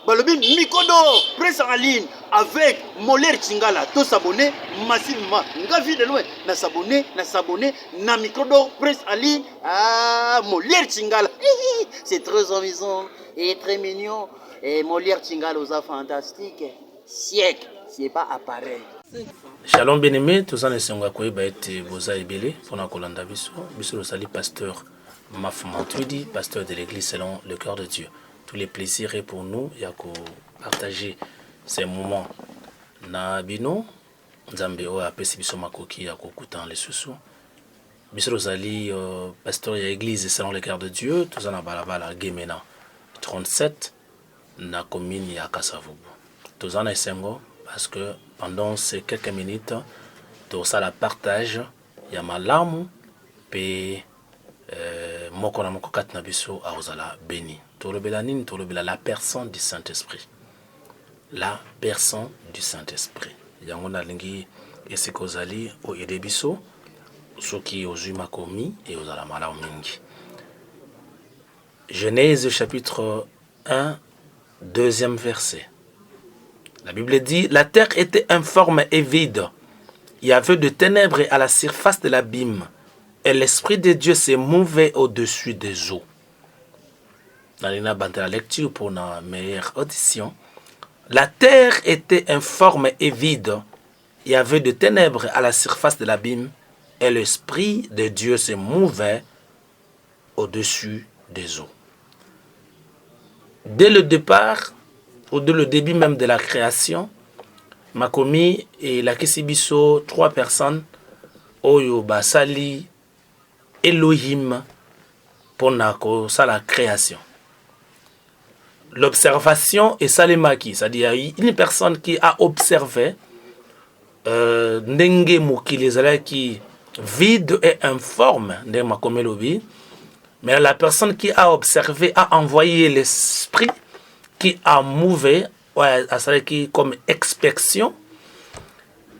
Balobi Mikodo, presse en ligne avec Molière Chingala. Tous s'abonner massivement. Ngavi de loin. Na s'abonner, na Mikodo, presse en ligne. Ah, Molière Chingala. C'est très amusant et très mignon. Et Molière Chingala aux fantastique. Siècle, c'est pas appareil. Shalom bien-aimé, tous en essayant quoi être Boza et Belé, pour la Kolanda Bisso, Bisso le sali pasteur Mafumantudi, pasteur de l'église selon le cœur de Dieu. Tous les plaisirs et pour nous, il y a qu'à partager ces moments. Na bino, Nzambe o apesi biso makoki ya kokuta les sous. Bisso le sali pasteur de l'église selon le cœur de Dieu, tous en balabala Gemena 37 na commune ya Kasavubu. Tous en essayant parce que pendant ces quelques minutes, tout ça la partage, il y a ma larme, puis moko na moko kat na biso a ozala béni. Tolobelanin, tolobela la personne du Saint-Esprit. La personne du Saint-Esprit. Yango na lingi esikozali o edebiso, soki ozuma komi et ozala malamu mingi. Genèse chapitre 1, deuxième verset. La Bible dit, la terre était informe et vide. Il y avait de ténèbres à la surface de l'abîme. Et l'Esprit de Dieu se mouvait au-dessus des eaux. Dans la lecture pour une meilleure audition. La terre était informe et vide. Il y avait de ténèbres à la surface de l'abîme. Et l'Esprit de Dieu se mouvait au-dessus des eaux. Dès le départ, ou dès le début même de la création, Makomi et la Kisibiso, 3 personnes, Oyo Basali, Elohim, pour la création. L'observation est Salemaki, c'est-à-dire une personne qui a observé Ndenge Mukili, qui vide et informe de Makomi Lobi, mais la personne qui a observé a envoyé l'esprit qui a mouvé, qui comme expression,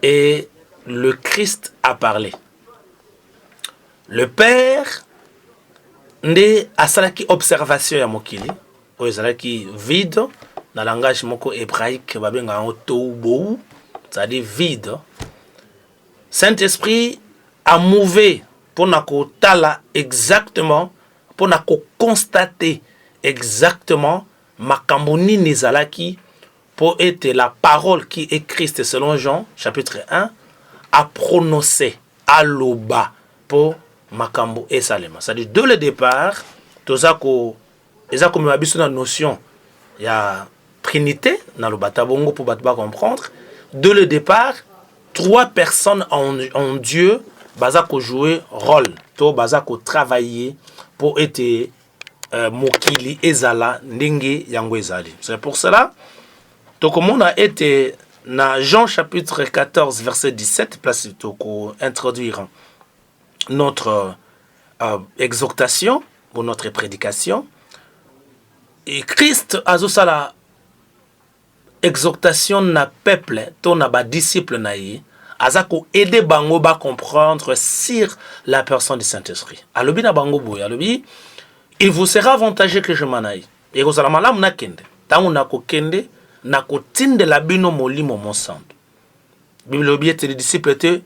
et le Christ a parlé. Le Père n'est à qui observation ya mokili, ou qui vide, dans le langage moko hébraïque, c'est-à-dire vide. Saint-Esprit a mouvé pour nous tala exactement, pour nous constater exactement Makamboni Nizalaki pour être la parole qui est Christ selon Jean chapitre 1 a prononcé à l'oba pour Makambo et Salema. C'est-à-dire dès le départ, tout ça comme la notion il y a Trinité dans le batabongo pour comprendre. Dès le départ, 3 personnes en Dieu bazako jouer rôle, to bazako travailler pour être Mokili ezala ndenge yango ezali. C'est pour cela que on a été dans Jean chapitre 14 verset 17 place pour introduire notre exhortation pour notre prédication. Et Christ azosala exhortation na peuple to na ba disciple na ye azako aider bango ba comprendre sur la personne du Saint-Esprit. Alobi na bango boya alobi il vous sera avantageux que je m'en aille. Et vous allez m'aller na kende. Tango na ko kende na ko tinde la bino molimo mon sang. Bible obéit les disciples étaient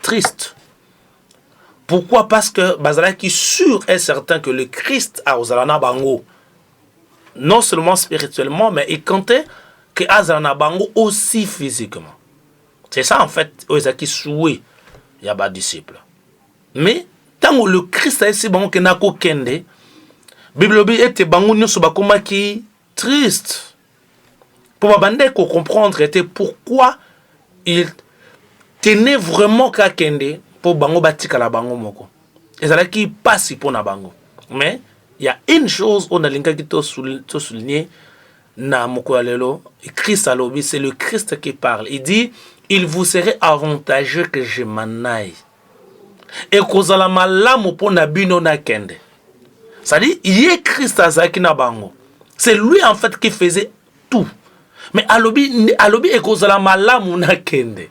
tristes. Pourquoi? Parce que bazala qui sûr est certain que le Christ a ozalana bango non seulement spirituellement mais il comptait que azalana bango aussi physiquement. C'est ça en fait ozaki soué ya ba disciples. Mais tango le Christ a esi bango ke na ko kende Bible était bango nyoso bakoma ki triste. Pour babande ko comprendre était pourquoi il tenait vraiment ka kende pour bango batika la bango moko. Ezala ki passe pour na bango. Mais il y a une chose on a linka ki to souligner na moko alelo, Christ alobi, c'est le Christ qui parle. Il dit il vous serait avantageux que je m'en aille. Et kozala malamu pour na bino na kende. C'est-à-dire, il est Christ azaki na bango. C'est lui en fait qui faisait tout. Mais alobi et kozala malamu na kende.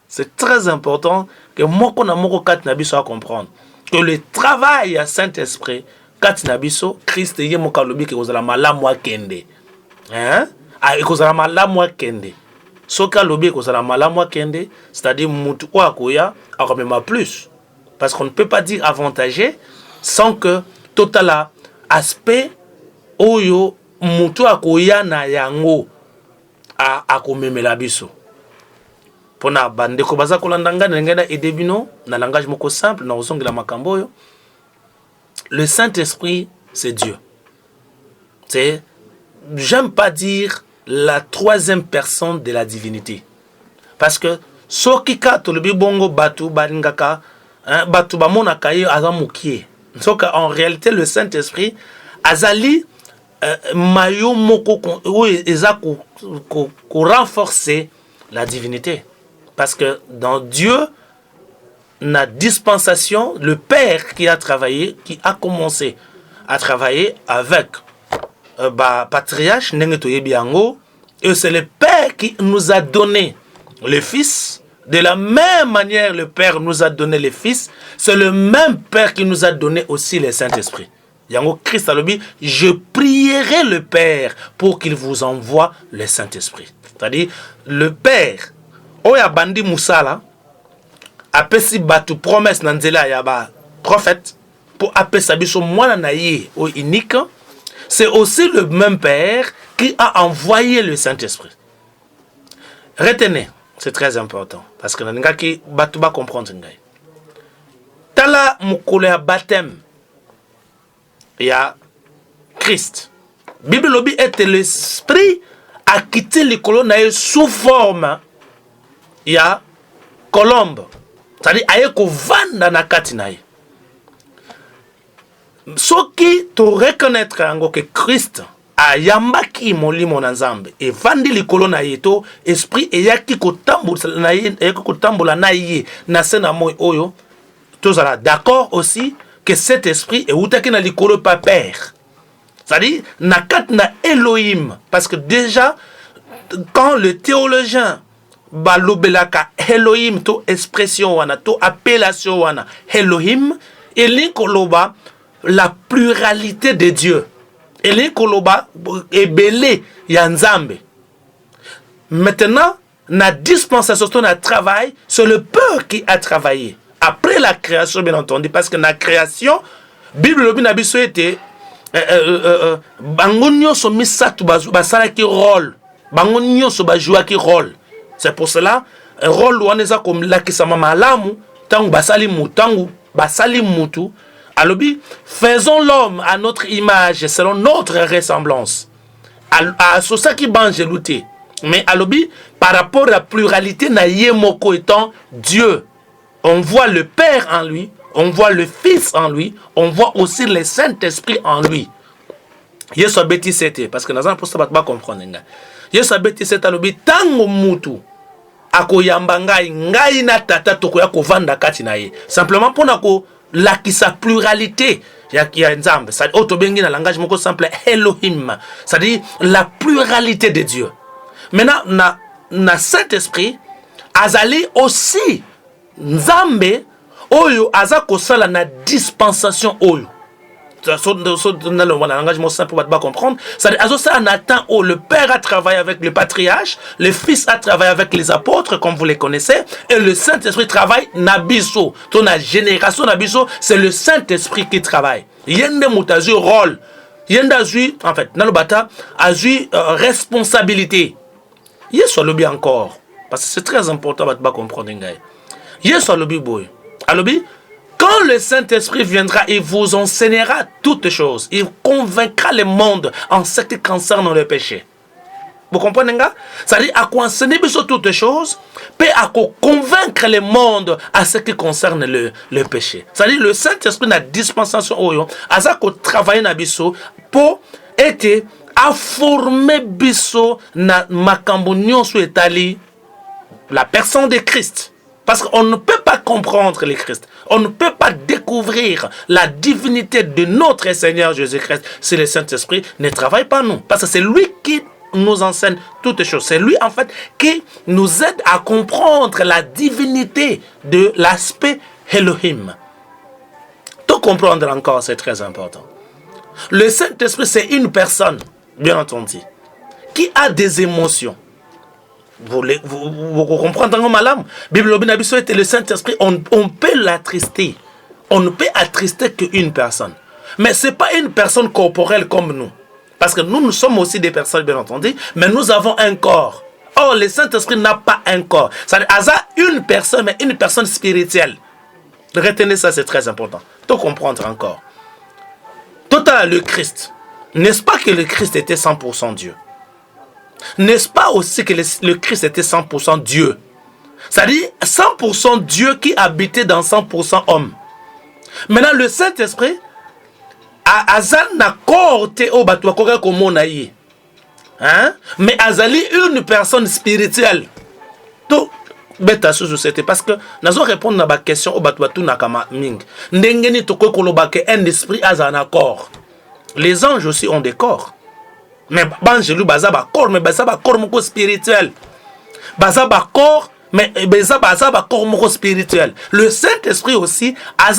C'est très important que moko na moko kat na biso à comprendre que le travail à Saint-Esprit kat na biso Christ yé moko alobi que kozala malamu a kende. hein? Ah, ekozala malamu akende. Soka lobi ekozala malamu akende, c'est-à-dire mutu o akoya akomema plus. Parce qu'on ne peut pas dire avantagé sans que total aspect oyo mutu akoya na yango akomemela biso. Pona bandeko baza kolanda nga ndenge edebino na langage moko simple na ozongela makambo oyo. Le Saint-Esprit, c'est Dieu. C'est, j'aime pas dire la troisième personne de la divinité. Parce que sokika tolobi bongo batu balingaka, batu bamonaka ye azamukie. Donc en réalité le Saint-Esprit azali mayo moko eza ko renforcer la divinité. Parce que dans Dieu, la dispensation, le Père qui a travaillé, qui a commencé à travailler avec patriarche, et c'est le Père qui nous a donné le Fils. De la même manière, le Père nous a donné le Fils. C'est le même Père qui nous a donné aussi le Saint-Esprit. Yango Christ a dit, je prierai le Père pour qu'il vous envoie le Saint-Esprit. C'est-à-dire, le Père, Oya Bandi Moussala, apesi batu promesse na nzela ya ba prophète pour apesa biso mwana na ye au unique. C'est aussi le même Père qui a envoyé le Saint-Esprit. Retenez, c'est très important parce que nga ki batu ba comprendre ngai. Tala mukolo ya baptême ya Christ. Bible lobi était l'esprit a quitté le colon na sous forme ya colombe. C'est-à-dire aye ko vanda na kati na ye. Soki to reconnaître ngo que Christ a yambaki molimo na Nzambe et vandi likolo na ye to esprit eyaki ko tambola na ye ko tambola na ye na sena moy oyo tozala d'accord aussi que cet esprit est utaki na likolo pa père. C'est-à-dire na kat na Elohim parce que déjà quand le théologien balobelaka Elohim to expression wana to appellation wana Elohim eli koloba la pluralité de Dieu eli koloba ebele ya Nzambe. Maintenant na dispensation na travail, c'est le Père qui a travaillé après la création bien entendu parce que la création Bible lobi na biso était bango nyonso misatu basala ki rôle bango nyonso bajua ki rôle. C'est pour cela, un rôle ouaneza comme la kisama malamu, tangu basali mutu, alobi, faisons l'homme à notre image, selon notre ressemblance. À ça qui bangelouté. Mais alobi, par rapport à la pluralité, na yemoko étant Dieu. On voit le Père en lui, on voit le Fils en lui, on voit aussi le Saint-Esprit en lui. Yesu abeti c'était, parce que nous allons pas comprendre. Yesu abeti c'était alobi, tango mutu. Akoyamba ngai na tata tokoya kovanda kati na ye. Simplement pour nako lakisa pluralité ya Nzambe. Ça otobengi na langage moko simple Elohim. C'est-à-dire la pluralité de Dieu. Maintenant na Saint-Esprit azali aussi Nzambe oyo azako sala na dispensation oyo. Dans le langage simple pour pas comprendre, c'est-à-dire où le Père a travaillé avec le patriarche, le Fils a travaillé avec les apôtres comme vous les connaissez, et le Saint-Esprit travaille nabiso. Ton génération nabiso, c'est le Saint-Esprit qui travaille. Yende mutazu rôle, yende azu en fait, dans le bata azu responsabilité. Yeso lobi encore parce que c'est très important de comprendre ngai. Yeso lobi boy. Alobi quand le Saint-Esprit viendra, il vous enseignera toutes choses. Il convaincra le monde en ce qui concerne le péché. Vous comprenez, gars? C'est-à-dire, à quoi enseigner toutes choses, puis à convaincre le monde à ce qui concerne le péché. C'est-à-dire, le Saint-Esprit n'a dispensation, à ça qu'on travaille na biso pour être à former biso na makambonyon sou etali la personne de Christ. Parce qu'on ne peut pas comprendre le Christ. On ne peut pas découvrir la divinité de notre Seigneur Jésus-Christ si le Saint-Esprit ne travaille pas nous. Parce que c'est lui qui nous enseigne toutes choses. C'est lui en fait qui nous aide à comprendre la divinité de l'aspect Elohim. Tout comprendre encore, c'est très important. Le Saint-Esprit, c'est une personne, bien entendu. qui a des émotions. Vous comprenez dans malam. Bible Obinabiso était le Saint-Esprit, on peut l'attrister. On ne peut attrister qu'une personne. Mais ce n'est pas une personne corporelle comme nous. Parce que nous sommes aussi des personnes, bien entendu, mais nous avons un corps. Or, le Saint-Esprit n'a pas un corps. C'est-à-dire, une personne, mais une personne spirituelle. Retenez ça, c'est très important. Tout comprendre encore. Total, le Christ. N'est-ce pas que le Christ était 100% Dieu? N'est-ce pas aussi que le Christ était 100% Dieu? C'est-à-dire 100% Dieu qui habitait dans 100% homme. Maintenant, le Saint-Esprit, Azal n'a corté au batouakora comme on a eu. Mais Azali une personne spirituelle. Tout bête à ce c'était parce que nous allons répondre à la question au batouatou nakama ming. Ndengeni toko kolobake un esprit azana corps. Les anges aussi ont des corps. Mais banjelou bazaba corps, mais bazaba corps moko spirituel. Bazaba corps, mais bazaba corps moko spirituel. Le Saint-Esprit aussi a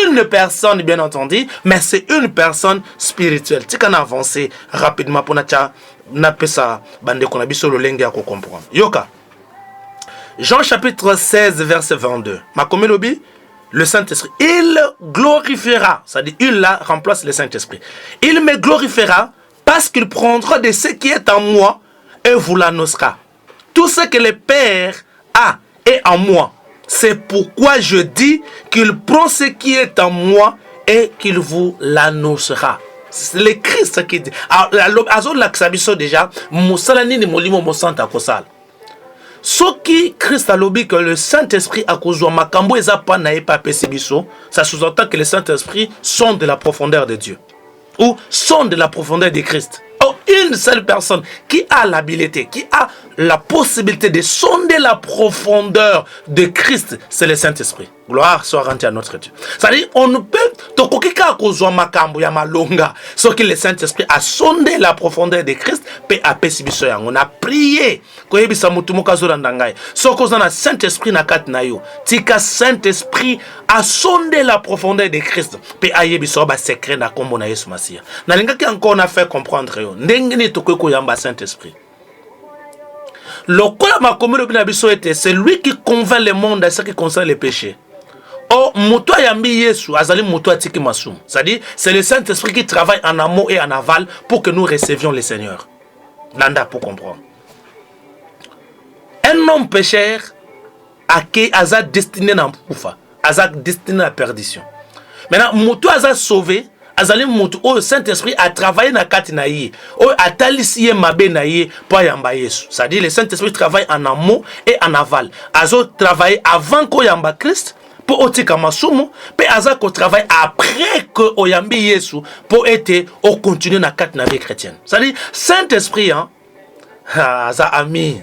une personne bien entendu, mais c'est une personne spirituelle. Tu can avancer rapidement pour ça bande qu'on a biso le lengue à comprendre. Yoka. Jean chapitre 16 verset 22. Makomelobi, le Saint-Esprit, il glorifiera, c'est-à-dire il là remplace le Saint-Esprit. Il me glorifiera parce qu'il prendra de ce qui est en moi et vous l'annoncera. Tout ce que le Père a est en moi. C'est pourquoi je dis qu'il prend ce qui est en moi et qu'il vous l'annoncera. C'est le Christ qui dit. Alors, l'axabiso déjà, Moussalani ni molimo mosanta kosal. Ce qui Christ a lobby que le Saint-Esprit a causé makambo eza pa na epa pesibiso, ça sous-entend que le Saint-Esprit sont de la profondeur de Dieu ou sont de la profondeur de Christ. Oh, une seule personne qui a l'habilité, qui a la possibilité de sonder la profondeur de Christ, c'est le Saint-Esprit. Gloire soit rendue à notre Dieu. C'est-à-dire, on ne peut tokokika kozwa makambo ya malonga, ce que le Saint-Esprit a sondé la profondeur de Christ, pe apesibiso yango. On a prié, koyebisa mutu mokazo ndangai. Ce que na Saint-Esprit na kat na yo, tika Saint-Esprit a sondé la profondeur de Christ, pe ayebiso ba secret na kombo na Yesu Masia. Na lingaki encore na fait comprendre yo. Ndengeni tokoko yamba Saint-Esprit. C'est lui qui convainc le monde de ce qui concerne les péchés. Oh, Moutoua Yambi Yesu, Azali Moutoua Tiki Massoum. C'est-à-dire, c'est le Saint-Esprit qui travaille en amont et en aval pour que nous recevions le Seigneur. Nanda, pour comprendre. Un homme pécheur a qui Azat destiné à Mpoufa, Azat destiné à la perdition. Maintenant, Moutoua Azat sauvé, Azali Moutou, le Saint-Esprit a travaillé dans Katinaï, a talisé Mabenaï pour Yamba Yesu. C'est-à-dire, le Saint-Esprit travaille en amont et en aval. Azot travaille avant qu'on Yamba Christ. Pour otika masumu, pe azako travaille après que oyambi Yesu pour être au continuer na kat na vie chrétienne. C'est-à-dire Saint-Esprit aza ami.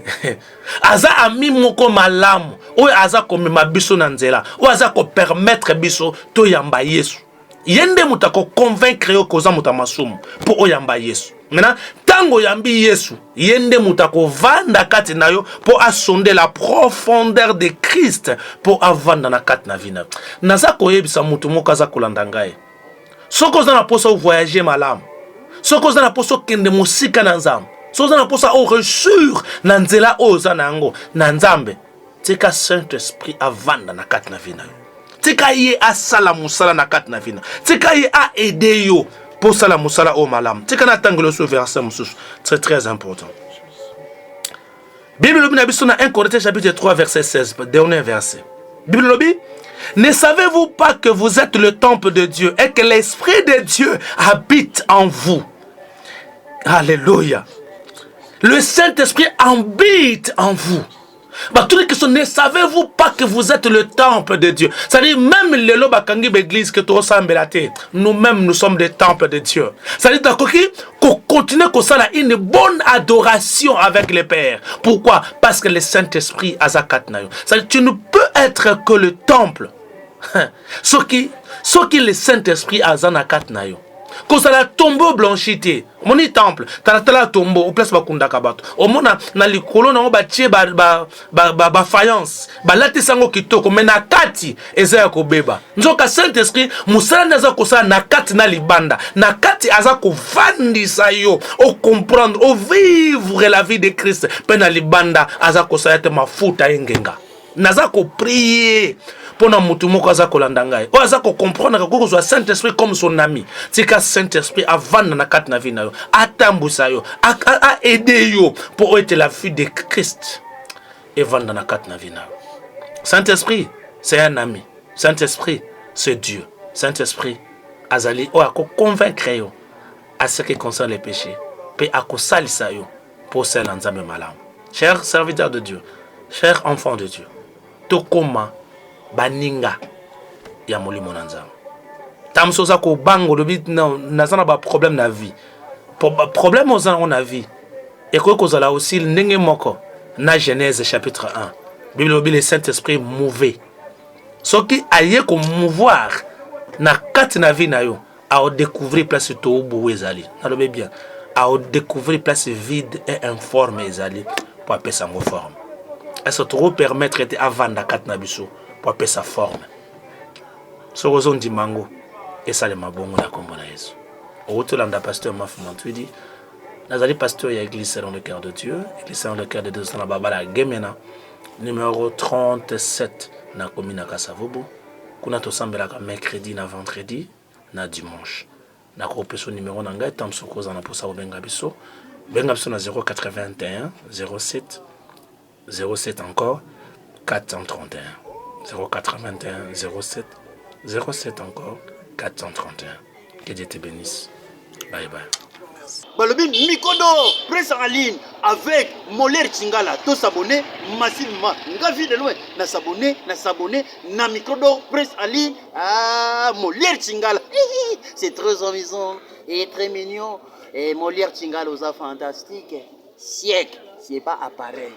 Aza ami moko malamu. O azako mema biso na nzela. O azako permettre biso to yamba Yesu. Yende mutako convaincre yo koza mutamasumu pour oyamba Yesu. Maintenant, tango yambi Yesu, yende mutako vanda kati na yo pour assonder la profondeur de Christ pour avanda na kati na vina. Naza koyebisa mutu moka za kolanda ngai. Soko za na posa voyager malam. Soko za na posa kende musika na nzambe. Soko za na posa o reçur na nzela o za na ngo na nzambe. Tika Saint-Esprit avanda na kati na vina. Tika ye asala musala na kati na vina. Tika ye a aider yo. Pour ça, la moussala au malam. C'est qu'on attend le verset, c'est très important. Bible Lobi Nabisona 1 Corinthiens chapitre 3 verset 16, dernier verset. Bible Lobi, ne savez-vous pas que vous êtes le temple de Dieu et que l'Esprit de Dieu habite en vous? Alléluia. Le Saint-Esprit habite en vous. Ne savez-vous pas que vous êtes le temple de Dieu? C'est-à-dire, même les lobakangi l'église que tu ressembles à terre, nous-mêmes, nous sommes des temples de Dieu. C'est-à-dire, qu'on continue comme ça, une bonne adoration avec le Père. Pourquoi? Parce que le Saint-Esprit a zakatnayo. C'est-à-dire, tu ne peux être que le temple. Ce qui le Saint-Esprit a zanakatnayo. kozala tombeau blanchité moni temple tala tombeau place bakundaka bato omona na likolo nango batie ba faïence balatisa yango kitoko me na kati eza ya kobeba nzoka saint esprit mosala nde aza kosala na kati na libanda na kati aza kovandisa yo ocomprendre ovivre la vie de Christ mpe na libanda aza kosala te mafuta engenga naza koprie pona mutu moko aza kolanda ngai o aza comprendre ko kozwa Saint Esprit comme son ami tika Saint Esprit avanda na kati na vie na yo atambusa yo a aider yo pour être la vie de Christ evanda na kati na vie na yo. Saint Esprit c'est un ami. Saint Esprit c'est Dieu. Saint Esprit azali o ako convaincre yo à ce qui concerne les péchés pe akosalisa yo pour cela nzambe malamu. Chers serviteurs de Dieu, chers enfants de Dieu, tokoma baninga ya molimo na nzambe tamsoza ko bango lobi nazana ba problème na vie problème ozana na vie et ko kozala aussi ndenge moko na Genèse chapitre 1 Bible lobi le Saint-Esprit mouvé soki aye ko mouvoir na kati na vie na yo a découvrir place to bu ezali na lobi bien a découvrir place vide et informe ezali pour appeler sa forme est-ce que trop permettre de avanda kati na biso pour appeler sa forme. Ce que dit mango et ça les mabongo na kombo na Yesu. Au retour landa pasteur Mafumantu dit nazali pasteur ya église dans le cœur de Dieu, église dans le cœur de Dieu na babala gemena numéro 37 na komina Kasavubu. Kuna to sambelaka mercredi na vendredi na dimanche. Na ko so numéro na ngai tam sokoza na posa obenga biso. Benga biso na 081 07 07 encore 431. 081 07 07 encore 431. Que Dieu te bénisse. Bye bye. Balobi Mikodo, presse en ligne avec Moller Chingala. Tous s'abonner massivement. Ngavi de loin. Na s'abonner, na Mikodo, presse en ligne. Ah, Moller Chingala. C'est très amusant et très mignon. Et Moller Chingala, aux fantastique. Siècle, c'est pas appareil.